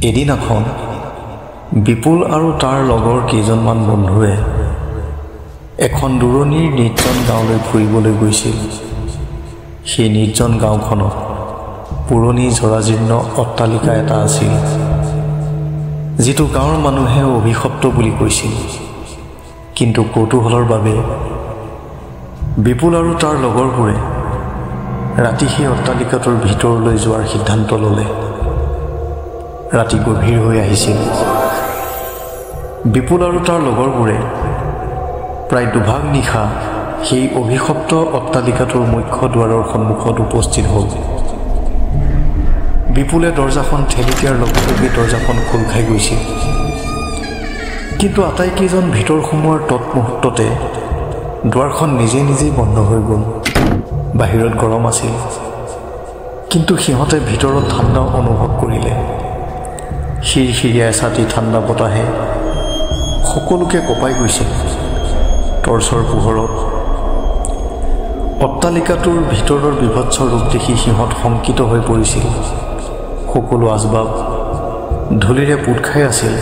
এদিনাখন বিপুল আৰু তাৰ লগৰ কেইজনমান বন্ধুৱে এখন দূৰণিৰ নিৰ্জন গাঁৱলৈ ফুৰিবলৈ গৈছিল। সেই নিৰ্জন গাঁওখনত পুৰণি জৰাজীৰ্ণ অট্টালিকা এটা আছিল, যিটো গাঁৱৰ মানুহে অভিশপ্ত বুলি কৈছিল। কিন্তু কৌতূহলৰ বাবে বিপুল আৰু তাৰ লগৰবোৰে ৰাতি সেই অট্টালিকাটোৰ ভিতৰলৈ যোৱাৰ সিদ্ধান্ত ল'লে। ৰাতি গভীৰ হৈ আহিছিল। বিপুল আৰু তাৰ লগৰবোৰে প্ৰায় দুভাগ নিশা সেই অভিশপ্ত অট্টালিকাটোৰ মুখ্য দুৱাৰৰ সন্মুখত উপস্থিত হ'ল। বিপুলে দৰজাখন ঠেলি দিয়াৰ লগে লগে দৰজাখন খোল খাই গৈছিল। কিন্তু আটাইকেইজন ভিতৰ সোমোৱাৰ তৎমুহূৰ্ততে দুৱাৰখন নিজে নিজেই বন্ধ হৈ গ'ল। বাহিৰত গৰম আছিল, কিন্তু সিহঁতে ভিতৰত ঠাণ্ডা অনুভৱ কৰিলে। শিৰশিৰীয়া এচাটি ঠাণ্ডা বতাহে সকলোকে কঁপাই গৈছিল। টৰ্চৰ পোহৰত অট্টালিকাটোৰ ভিতৰৰ বিভৎস ৰূপ দেখি সিহঁত শংকিত হৈ পৰিছিল। সকলো আচবাব ধূলিৰে পোত খাই আছিল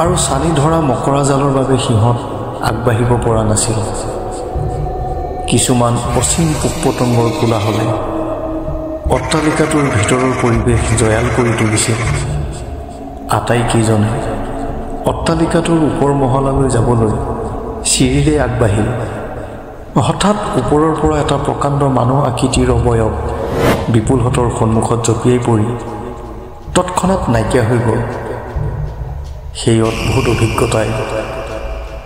আৰু চালি ধৰা মকৰা জালৰ বাবে সিহঁত আগবাঢ়িব পৰা নাছিল। কিছুমান অসীম পোক পতংগৰ কোলাহলে অট্টালিকাটোৰ ভিতৰৰ পৰিৱেশ জয়াল কৰি তুলিছিল। আটাইকেইজনে অট্টালিকাটোৰ ওপৰ মহলালৈ যাবলৈ চিৰিৰে আগবাঢ়িল। হঠাৎ ওপৰৰ পৰা এটা প্ৰকাণ্ড মানুহ আকৃতিৰ অৱয়ব বিপুলহঁতৰ সন্মুখত জঁপিয়াই পৰি তৎক্ষণাৎ নাইকিয়া হৈ গ'ল। সেই অদ্ভুত অভিজ্ঞতাই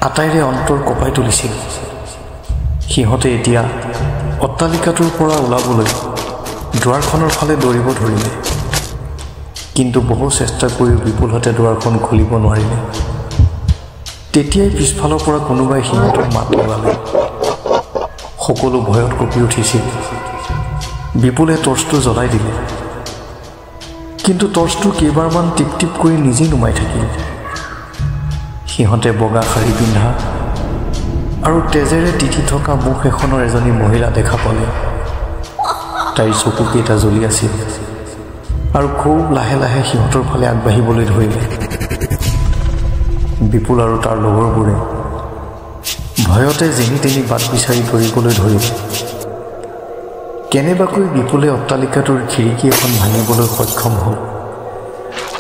আটাইৰে অন্তৰ কঁপাই তুলিছিল। সিহঁতে এতিয়া অট্টালিকাটোৰ পৰা ওলাবলৈ দুৱাৰখনৰ ফালে দৌৰিব ধৰিলে, কিন্তু বহু চেষ্টা কৰিও বিপুলহঁতে দুৱাৰখন খুলিব নোৱাৰিলে। তেতিয়াই পিছফালৰ পৰা কোনোবাই সিহঁতক মাত লগালে। সকলো ভয়ত কঁপি উঠিছিল। বিপুলে টৰ্চটো জ্বলাই দিলে, কিন্তু টৰ্চটো কেইবাৰমান টিপ টিপ কৰি নিজেই নুমাই থাকিল। সিহঁতে বগা শাৰী পিন্ধা আৰু তেজেৰে তিতি থকা মুখ এখনৰ এজনী মহিলা দেখা পালে। তাইৰ চকুকেইটা জ্বলি আছিল আৰু খুব লাহে লাহে সিহঁতৰ ফালে আগবাঢ়িবলৈ ধৰিলে। বিপুল আৰু তাৰ লগৰবোৰে ভয়তে যেনি তেনি বাট বিচাৰি কৰিবলৈ ধৰিলে। কেনেবাকৈ বিপুলে অট্টালিকাটোৰ খিৰিকী এখন ভাঙিবলৈ সক্ষম হ'ল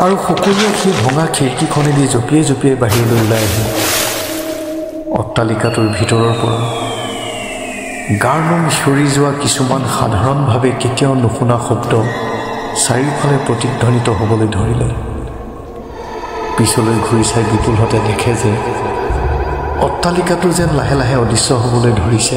আৰু সকলোৱে সেই ভঙা খিৰিকীখনেদি জঁপিয়াই জঁপিয়াই বাহিৰলৈ ওলাই আহিল। অট্টালিকাটোৰ ভিতৰৰ পৰা গাৰ নোম শিয়ৰি যোৱা কিছুমান সাধাৰণভাৱে কেতিয়াও নুশুনা শব্দ চাৰিওফালে প্ৰতিধ্বনিত হ'বলৈ ধৰিলে। পিছলৈ ঘূৰি চাই বিপুলহঁতে দেখে যে অট্টালিকাটো যেন লাহে লাহে অদৃশ্য হ'বলৈ ধৰিছে।